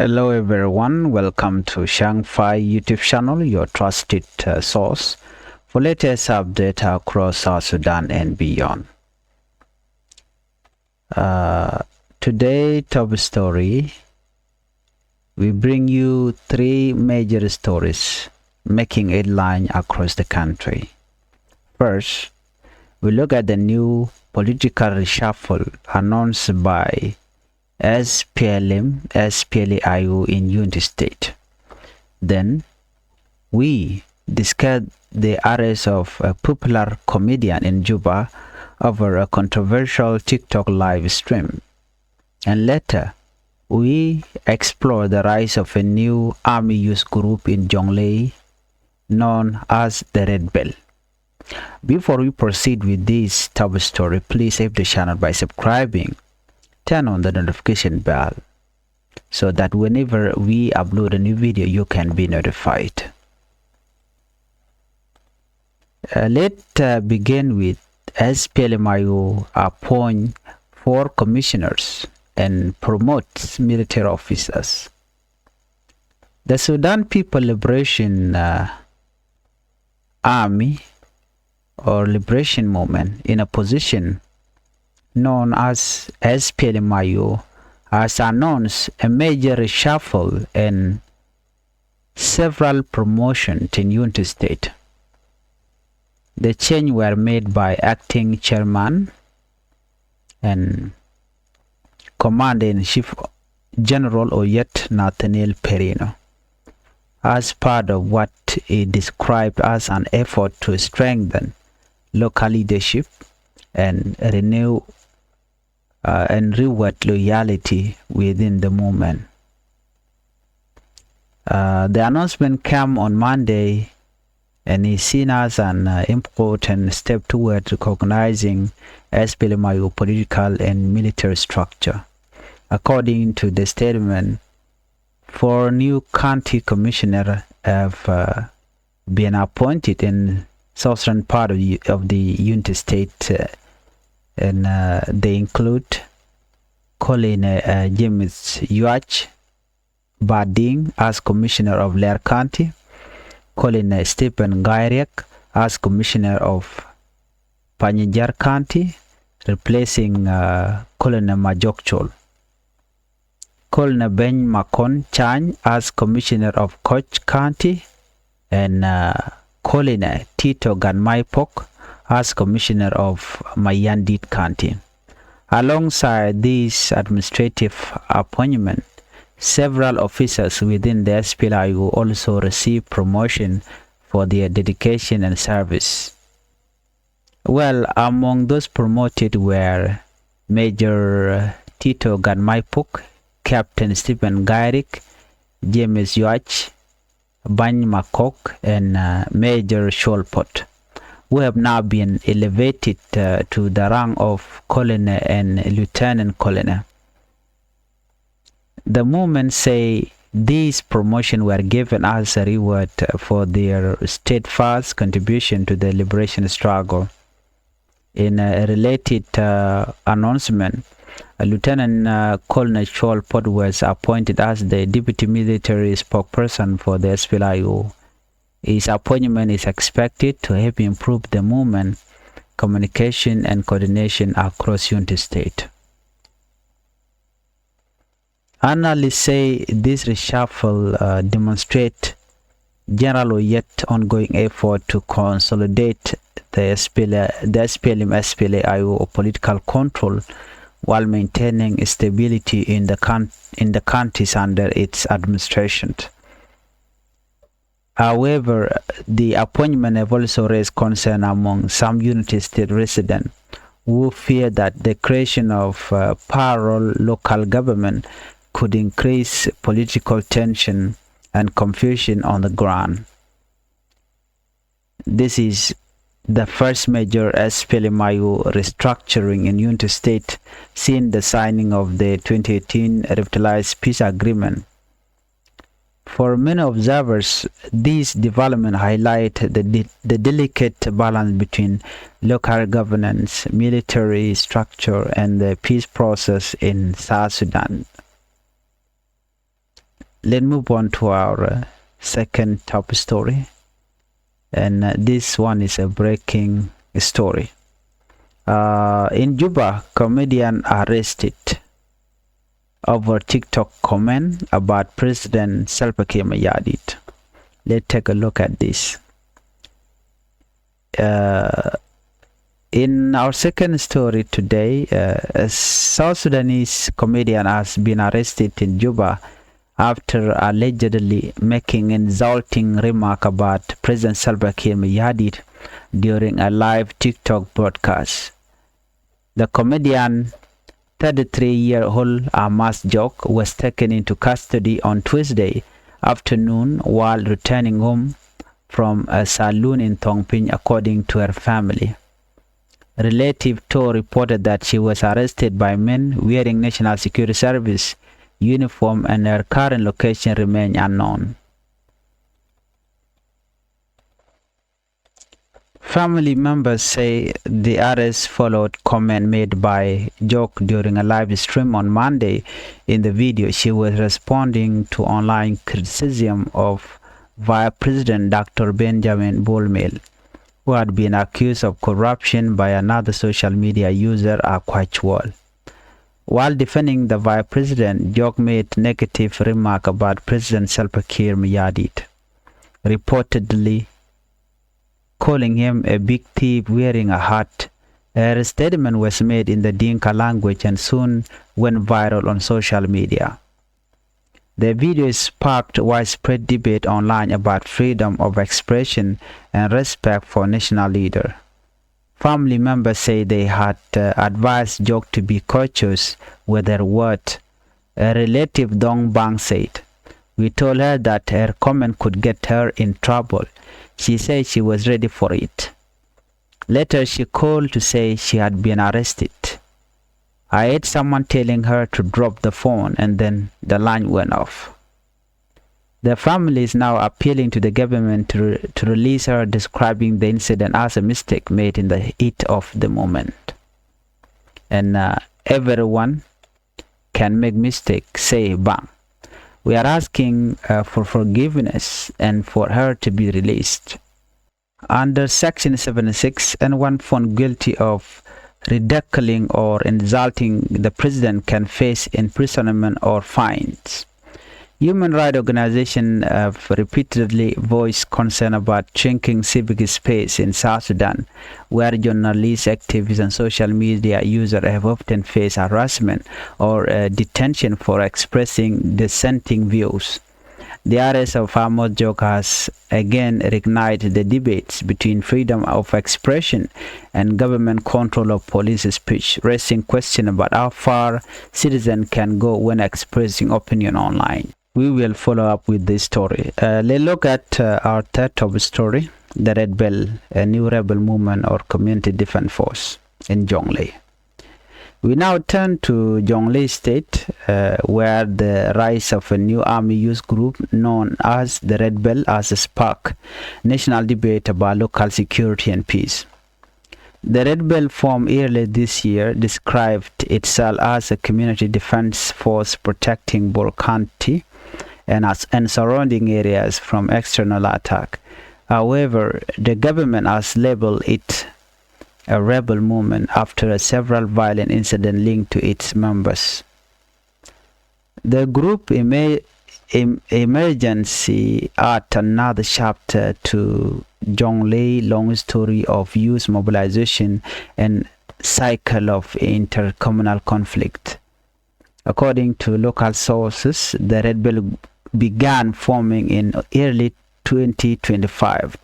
Hello everyone, welcome to Changfied YouTube channel, your trusted source for latest update across South Sudan and beyond. Today top story, we bring you three major stories making headline across the country. First, we look at the new political reshuffle announced by SPLM, SPLAIO in Unity State. Then, we discuss the arrest of a popular comedian in Juba over a controversial TikTok live stream. And later, we explore the rise of a new army youth group in Jonglei known as the Red Bell. Before we proceed with this top story, please help the channel by subscribing. Turn on the notification bell so that whenever we upload a new video, you can be notified. Let's begin with SPLMIO appoint 4 commissioners and promotes military officers. The Sudan People Liberation Army or Liberation Movement in a position known as SPLMIO has announced a major reshuffle and several promotions in Unity State. The change were made by acting chairman and Commander-in-Chief General Oyet Nathaniel Perino as part of what he described as an effort to strengthen local leadership and renew and reward loyalty within the movement. The announcement came on Monday and is seen as an important step toward recognizing SPLMIO political and military structure. According to the statement, 4 new county commissioners have been appointed in southern part of the Unity State, and they include Colin James Yuach Bading as Commissioner of Lair County, Colin Stephen Gairiak as Commissioner of Panyijar County, replacing Colin Majokchol, Colin Ben Makon Chang as Commissioner of Koch County, and Colin Tito Ganmaipok as Commissioner of Mayandit County. Alongside this administrative appointment, several officers within the SPLIO also received promotion for their dedication and service. Well, among those promoted were Major Tito Ganmaipok, Captain Stephen Gairik, James Yuach, Bany Makok, and Major Sholpot, who have now been elevated to the rank of colonel and lieutenant colonel. The movement say these promotions were given as a reward for their steadfast contribution to the liberation struggle. In a related announcement, Lieutenant Colonel Sholpot was appointed as the deputy military spokesperson for the SPLIO. His appointment is expected to help improve the movement, communication, and coordination across Unity State. Analysts say this reshuffle demonstrates General Oyet's ongoing effort to consolidate the SPLM-SPLAIO political control while maintaining stability in the counties under its administration. However, the appointment have also raised concern among some Unity State residents who fear that the creation of parallel local government could increase political tension and confusion on the ground. This is the first major SPLMIO restructuring in Unity State since the signing of the 2018 revitalized peace agreement. For many observers, these developments highlight the delicate balance between local governance, military structure, and the peace process in South Sudan. let's move on to our second top story. And this one is a breaking story. In Juba, comedian arrested over TikTok comment about President Salva Kiir Mayardit. Let's take a look at this. In our second story today, a South Sudanese comedian has been arrested in Juba after allegedly making insulting remark about President Salva Kiir Mayardit during a live TikTok broadcast. The comedian, 33-year-old Ahmad Jok, was taken into custody on Tuesday afternoon while returning home from a saloon in Tongping, according to her family. Relative To reported that she was arrested by men wearing National Security Service uniform and her current location remains unknown. Family members say the arrest followed comment made by Jok during a live stream on Monday. In the video, she was responding to online criticism of Vice President Dr. Benjamin Bolmel, who had been accused of corruption by another social media user, Akwachwal. While defending the Vice President, Jok made negative remark about President Salva Kiir Mayardit, reportedly calling him a big thief wearing a hat. Her statement was made in the Dinka language and soon went viral on social media. The video sparked widespread debate online about freedom of expression and respect for national leader. Family members say they had advised Jok to be cautious with her words. A relative Dong Bang said, "We told her that her comment could get her in trouble. She said she was ready for it. Later, she called to say she had been arrested. I heard someone telling her to drop the phone and then the line went off." The family is now appealing to the government to release her, describing the incident as a mistake made in the heat of the moment. And everyone can make mistakes, say Bang. We are asking for forgiveness and for her to be released. Under Section 76, anyone found guilty of ridiculing or insulting the president can face imprisonment or fines. Human rights organizations have repeatedly voiced concern about shrinking civic space in South Sudan, where journalists, activists, and social media users have often faced harassment or detention for expressing dissenting views. The arrest of Ahmad Jok has again reignited the debates between freedom of expression and government control of police speech, raising questions about how far citizens can go when expressing opinion online. We will follow up with this story. Let's look at our third top story, the Red Bell, a new rebel movement or community defense force in Jonglei. We now turn to Jonglei State, where the rise of a new army youth group known as the Red Bell has sparked national debate about local security and peace. The Red Bell, formed earlier this year, described itself as a community defense force protecting Bor County and surrounding areas from external attack. However, the government has labeled it a rebel movement after several violent incidents linked to its members. The group emergency add another chapter to Jonglei long story of youth mobilization and cycle of intercommunal conflict. According to local sources, the Red Bell began forming in early 2025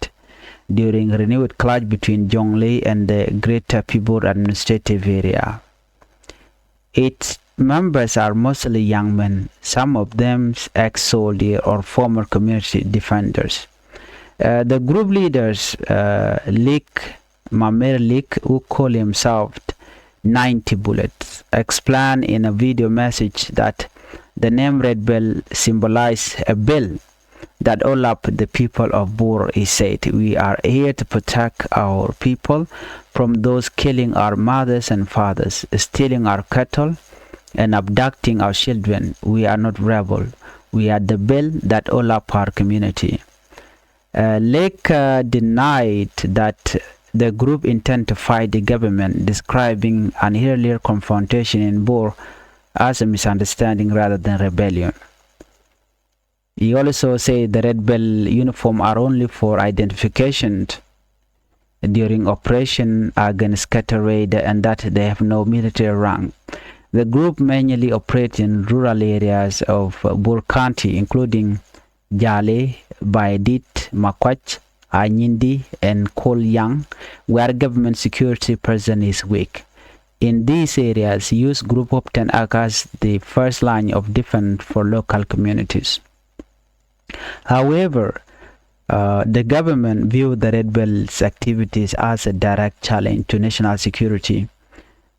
during renewed clash between Jonglei and the Greater Pibor administrative area. Its members are mostly young men, some of them ex-soldiers or former community defenders. The group leaders, Mamer Lik, who call himself 90 Bullets, explained in a video message that the name Red Bell symbolizes a bell that all up the people of Bor. He said, "We are here to protect our people from those killing our mothers and fathers, stealing our cattle, and abducting our children. We are not rebels. We are the bell that all up our community. Lake denied that the group intend to fight the government, describing an earlier confrontation in Bor as a misunderstanding rather than rebellion. He also said the Red Bell uniform are only for identification during operation against cattle raid and that they have no military rank. The group mainly operates in rural areas of Bor County, including Jale, Baidit, Makwach, Anyindi, and Kolyang, where government security presence is weak. In these areas, youth group often act as the first line of defense for local communities. However, the government viewed the Red Bells activities as a direct challenge to national security.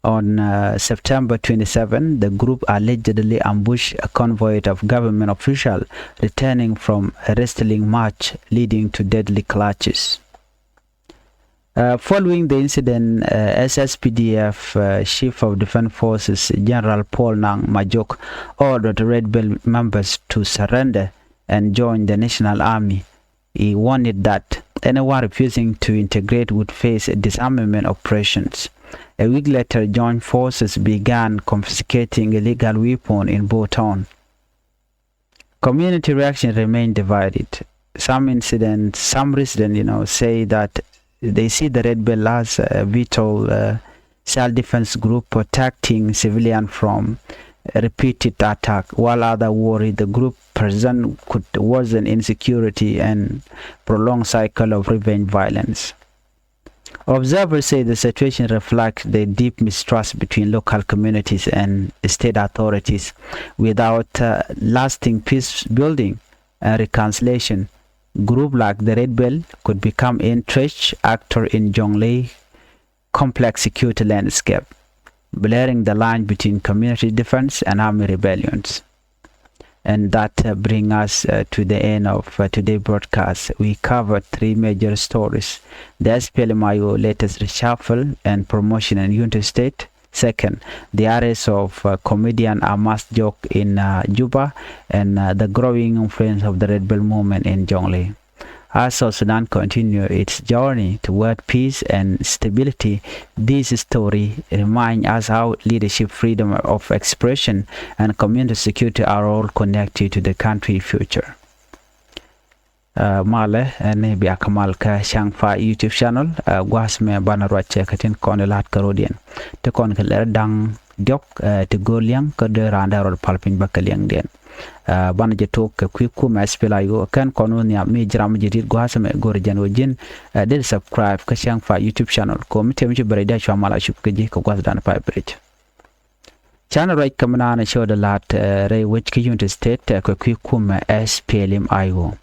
On September 27, the group allegedly ambushed a convoy of government officials returning from a wrestling match, leading to deadly clashes. Following the incident, SSPDF Chief of Defense Forces General Paul Nang Majok ordered Red Bell members to surrender and join the National Army. He warned that anyone refusing to integrate would face disarmament operations. A week later, joint forces began confiscating illegal weapons in Botown. Community reaction remained divided. Some residents, say that they see the Red Bell as a vital self-defense group protecting civilians from repeated attack, while others worry the group present could worsen insecurity and prolong cycle of revenge violence. Observers say the situation reflects the deep mistrust between local communities and state authorities. Without lasting peace building and reconciliation, groups like the Red Bell could become entrenched actor in Jonglei complex security landscape, blurring the line between community defense and army rebellions. And that brings us to the end of today's broadcast. We covered three major stories: the SPLM latest reshuffle and promotion in United States. Second, the arrest of comedian Amas Jok in Juba, and the growing influence of the Red Bell movement in Jonglei. As South Sudan continues its journey toward peace and stability, this story reminds us how leadership, freedom of expression, and community security are all connected to the country's future. Male ne bi akamal ka Changfied YouTube channel guasme bana roche katin konelat karodian te kon keler dang diok te goliang ke de randa rol palpin bakaliang den bana jetok ke ku ma SPLM kan konon ya mi jram jidit guasme gorjan wajin del subscribe ka Changfied YouTube channel ko mitem ci bereda chwa mala chup ke ji ko guas dan pa bridge channel right kamana na show the lat re which ke United States ko ku ma SPLM IO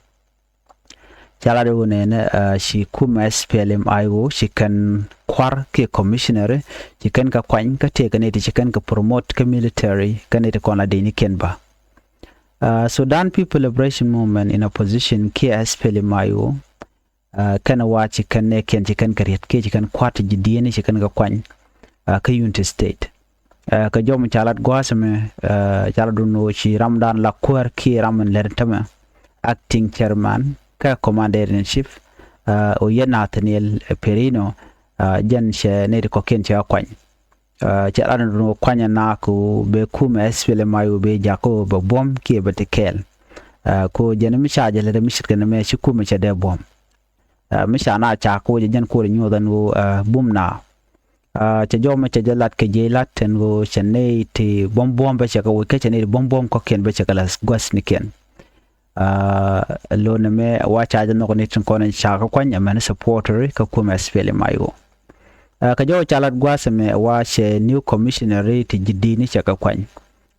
Jalado nene she kuma SPLM IO she can kwar ke commissioner she can ka kwany ka te kanete she can ka promote ka military kanete kona deni kenba Sudan People Liberation Movement in opposition ke SPLM IO kana wachi kan ne ken she kan kariet ke she kan kwat jidini she kan ka kwany ka United State ka jom chalat gwasame jalado no she ramdan la kwar ke ramen lertama acting chairman ka commander-in-chief o Nathaniel Perino jan she ne ko ken cha kwany cha ran no kwanya na ko be kuma SPLM IO be jako be bom ke be tekel ko jan mi cha jale mi shirka ne me shi kuma cha de bom mi sha na cha ko jan ko nyu dan wo bum na cha joma cha jalat ke jelat ten go chene ti bom be cha ko ke chene bom ko ken be cha kala gwas ni ken lo me wacha no ko nitin konen chaka kwanya man supporter ka kuma SPLM IO ka jo chalat gwasame wa she new commissioner ti jidini chaka kwany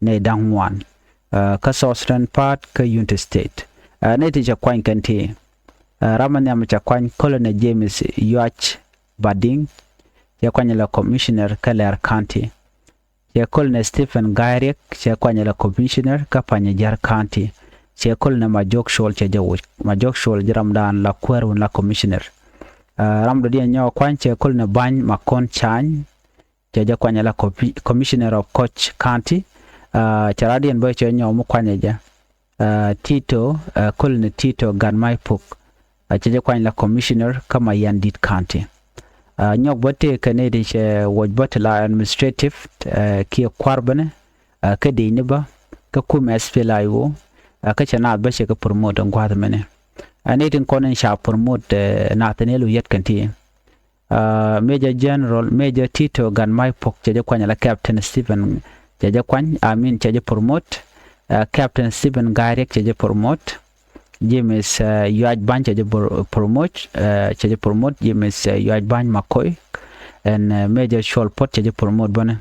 ne dangwan ka South Sudan part ka United State ne ti cha kwany kanti raman ya cha kwany Colonel James Yuach Bading ya kwanya la commissioner ka Ler County ya Colonel Stephen Gairiek ya kwanya la commissioner ka Panyajar County Chekol na majok shol chejawo majok shol jiramdan la kweru la commissioner ramdo dia nyaw kwan chekol na bany makon chany cheja kwanya la commissioner of Koch County charadian boy che nyaw mu kwanya ja Tito Colonel Tito Ganmai Puk chaja kwany la commissioner kama Yandit County nyok bote kanedi che wajbot la administrative ki kwarbane ka de ba ka kum SPLM ka chana ba she ka promote ngwad mene anetin konen sha promote natanelu yet kanti Major General Major Tito Ganmai Puk chaja kwany la Captain Stephen chaja kwany chaja promote Captain Stephen Garek chaja promote James Yuaj Ban chaja promote James Yuaj Ban Makoy and Major Sholpot chaja promote bana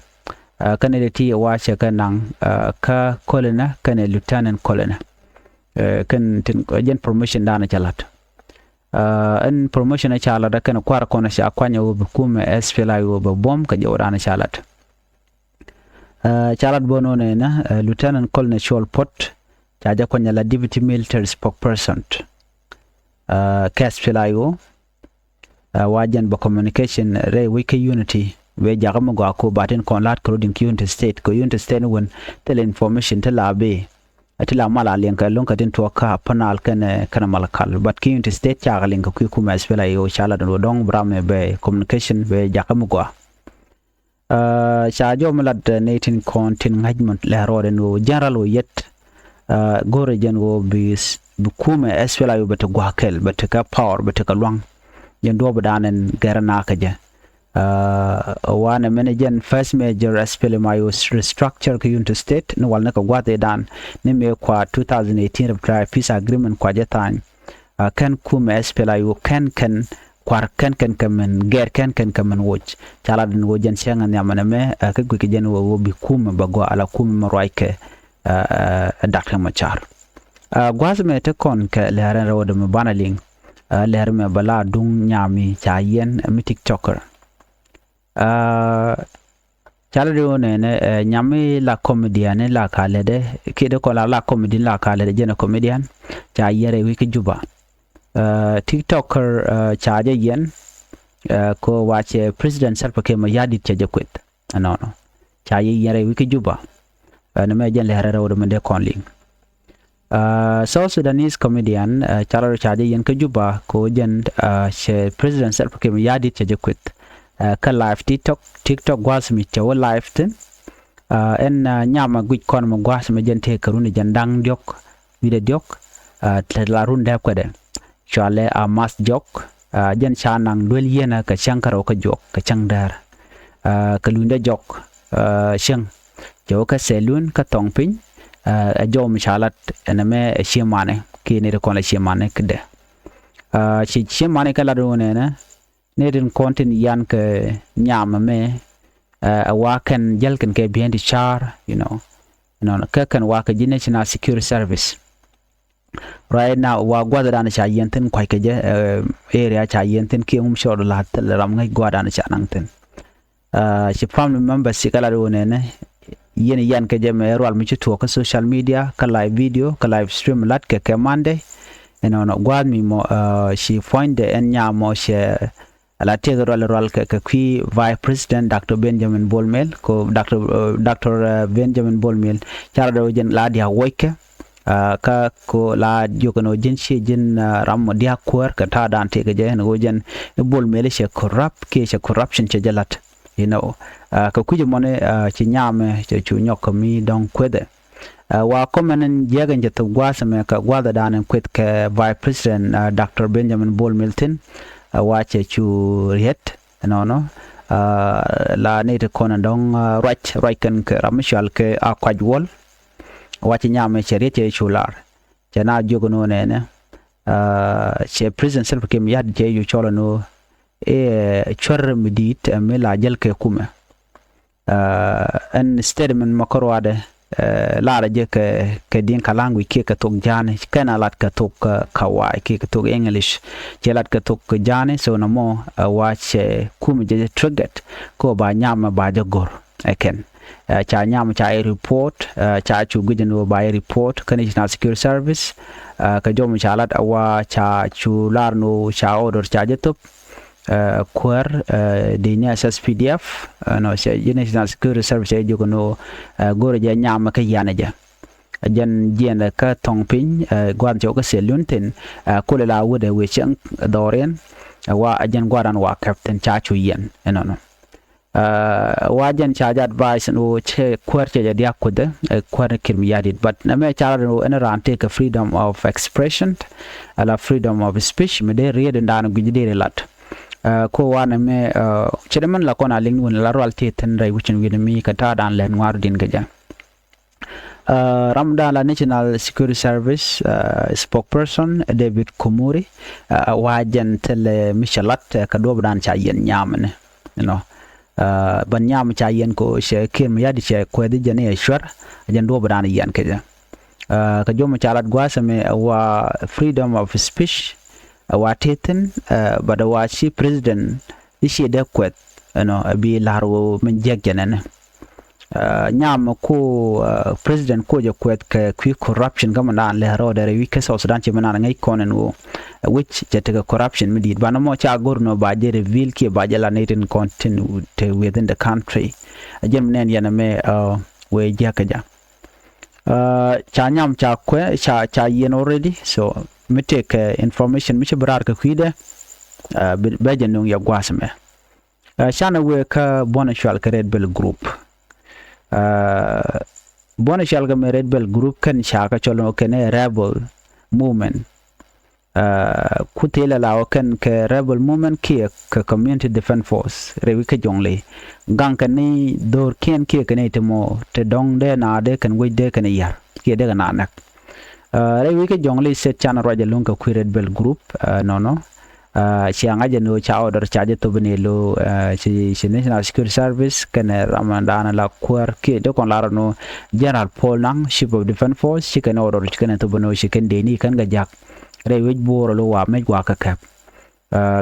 kanele ti wa cha kanang ka colonel kan lieutenant colonel kan tin jen promotion dana chalat an promotion a chala da kan kwara kona sha kwanya wo kuma SPLM wo bom ka jawdana chalat chalat bono ne na lieutenant colonel Sholpot chaja kwanya la deputy military spokesperson SPLM wajan ba communication re wiki unity we jagam go ko baten kon lat clothing unity state ko unity state won tel information tel abe atila mala len ka lon ka den to ka panal kan malakal but unity state cha len ka ku kuma SPLM chala do dong brame be communication we jagam go cha jo malad natin content ngajment le rode no general yet gore jen go bis kuma SPLM beta gwakel beta ka power beta ka long yen do badanen garana ka je one manager first major SPLM restructure ka unity state no walna ka gwate dan ne me kwa 2018 of peace agreement kwa jatan kan kuma SPLM kan kwar kan kamen ger kan kamen watch chala den wo jen senga nyamana me ka gwike jen wo bi kuma bagwa ala kuma roike dakta machar gwazme te kon ka leharen rawde me banaling leher me bala dung nyami chayen mi tiktoker chala de ne nyami la comedian la kalede kide ko la comedy la kalede jena comedian chayere wiki Juba tiktoker chaje yen ko wache president Salva Kiir yadit chaje kwet no chaye yere wiki Juba na me jen leher rawde me de konling South Sudanese comedian chala chaje yen ka Juba ko jen che president Salva Kiir yadit chaje kwet ka live TikTok gwas mi chawo live tin en nyama gwit kon mo gwas me jen te karuni jandang diok wide diok la runda kwede chale a mas jok jen chanang dwel yena ka chankaro ka jok ka changdar ka lunda jok sheng jo ka selun ka tongpin a jom chalat ename shimane kini re kon la shimane kede chi shimane kala do ne nedin kontin yan ke nyama me wakan jalkan ke behind the char ka kan waka national security service right now wa gwada dana cha yentin kwai ke area cha yentin ke shor la tel ram ngai gwada na cha nangtin chi family members sikala do ne yen yan ke me rwal mi to ka social media ka live video ka live stream lat ke mande gwad mi mo she find the enya mo she ala tege rol ke qui vice president Dr. Benjamin Bolmel ko Dr. Benjamin Bolmel chardo jen la dia woike ka ko la jokono jen she jen ram dia kwar ka ta dan tege je no jen Bolmel she corruption che jalat ka kuje mone ci nyame ci nyok mi don kwede wa komanen jegen je to gwasame ka gwada dan kwet ke vice president Dr. Benjamin Bolmel wache chu riet la nete konan dong kan ke ramishal ke akwajwol wache nyame cheriet chular jana jogono ne che president Salva Kiir yad je yu cholano chor midit me la jel ke kuma en statement makorwade la je ke din kalangu ke ka tok jane kana lat ka tok kawai ke ka tok English jelat ka tok jane so no mo wache kum je triggered ko ba nyama ba jagor eken cha nyama cha report cha chu gujeno ba report kan national security service ka jom chalat awa cha chu larno cha order cha jetop kwar de nya SPDF no se national security service jogono gore je nyama ka yanaja jan jen ka tong pin gwan jo ka selun tin ko la wude we chang dorian wa jan gwaran wa captain cha chu yen no wajan charge advice no che kwarche ja dia kude kwar kirmiyadit but na me charge no en ran take a freedom of expression ala freedom of speech me de ried ndan gujide lat ko wana me chedeman la kona ling won la royalty ten ray which with me kata dan len war din gaja Ramdan la National Security Service spokesperson David Kumuri wajan tele Michelat kadob dan cha yen nyamne you know ban nyam cha yen ko she kim ya di che ko di jane shwar jan do bran yen ke ka jom chalat gwasame wa freedom of speech wa teten but wa shi president ishi de kwet no bi larwo men jegenen nyam ko president ko je kwet ke corruption gamana le ro de wi ke South Sudan che manana ngai konen wo which jete corruption midit bana mo cha gorno ba je reveal ke ba jala natin continue within the country ajem nen yana me we jakaja cha nyam cha kwe cha yen already so me take information mi brar ka kwide be jenung ya gwasme shana we ka bonachal ka red bell group bonachal ka red bell group kan shaka cholo kene rebel movement kutela la kan ke rebel movement ke community defense force rewi ke jongle gang kan ni dor ken ke kan itemo te dong de na de kan we de kan ya ke de na nak rewi ke jongle set chan roja lung ka red bell group no chianga jeno cha order charge to benelo chi National Security Service kan ramandana la kwar ke de kon la no General Paul Nang chief of defense force chi kan order chi kan to beno chi kan de ni kan ga jak rewij boro lo wa me gwa ka kap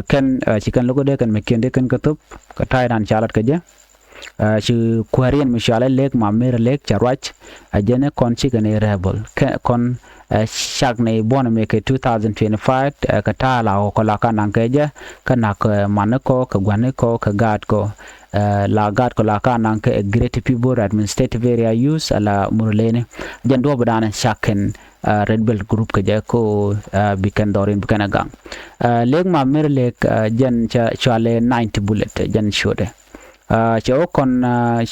kan chikan logo de kan me kende kan katup ka tai dan chalat ka je chi kwarian me shala lek ma mer lek charwach ajene kon chikan rebel kon shak ne bon me ke 2025 ka ta la ko la kan ke je kana ka manako ka gwaneko ka gad ko la gad ko la kan ke great people administrative area use ala murlene jando badana shaken red bell group ka jako bikan dorin bikan agang leg ma mer lek jan cha chale 90 bullet jan shode cha kon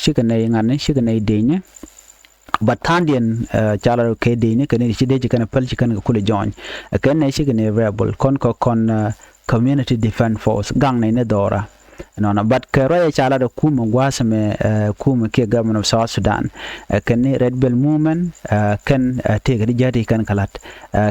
shikane ngane shikane denya batandian chala ke denya kane shide jikana pal jikana kule join kane shikane rebel kon community defense force gang ne dora no but karo chala da kuma gwasame kuma ke government of South Sudan kan red bell movement kan take the jadi kan kalat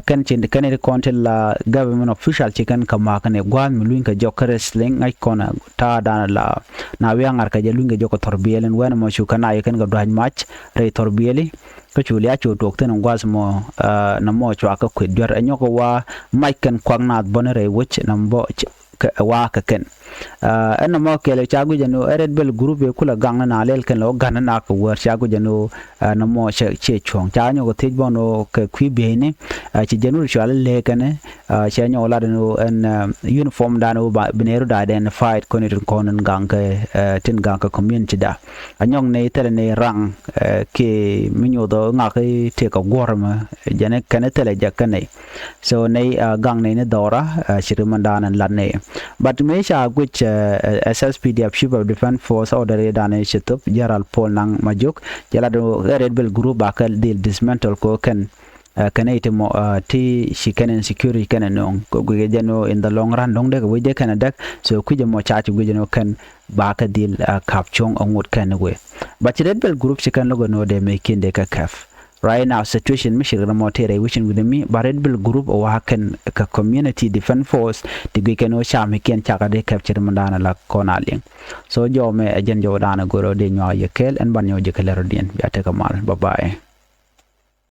kan chin kan the content la government official chikan kama kan gwa milun ka jokere sling ai kona ta dana la na wi angar ka jelun ga joko torbielen wen mo shu kana kan ga dwan match re torbieli ko chuli a chu tok ten gwasmo na mo chwa ka kwedwer anyoko wa maikan kwangna bonere which nambo wa ka ken ana mo kele chagu jano red bell group e kula gang na lel ken lo gan na ko wer chagu jano na mo che chong cha nyo ko tej bono ke kwi be ne chi janu ritual le ken cha nyo la no en uniform da no binero da identified konen gang ke tin gang ka community da anyong ne tele ne rang ke minyo do nga ke te ko gorma jane ken tele jakane so ne gang ne dora shirimandanan lanne but me sha which SSPDF chief of defense force order dane shitup General Paul Nang majuk jala do red bell group bakal deal dismantle ko kan kanate mo ti shikanen security kanen no ko gujeno in the long run dong de we de kanadak so kuje mo chachi gujeno kan baka deal capchong ongut kan we but red bell group shikan logo no de making de ka kaf right now situation mishira motere wishing with me but red bell group o hakan ka community defense force de gukeno cham ken chaka de capture mandana la konaling so jo me ajen jo dana goro de nyo yekel en ban nyo jekelero dien biate kamal bye bye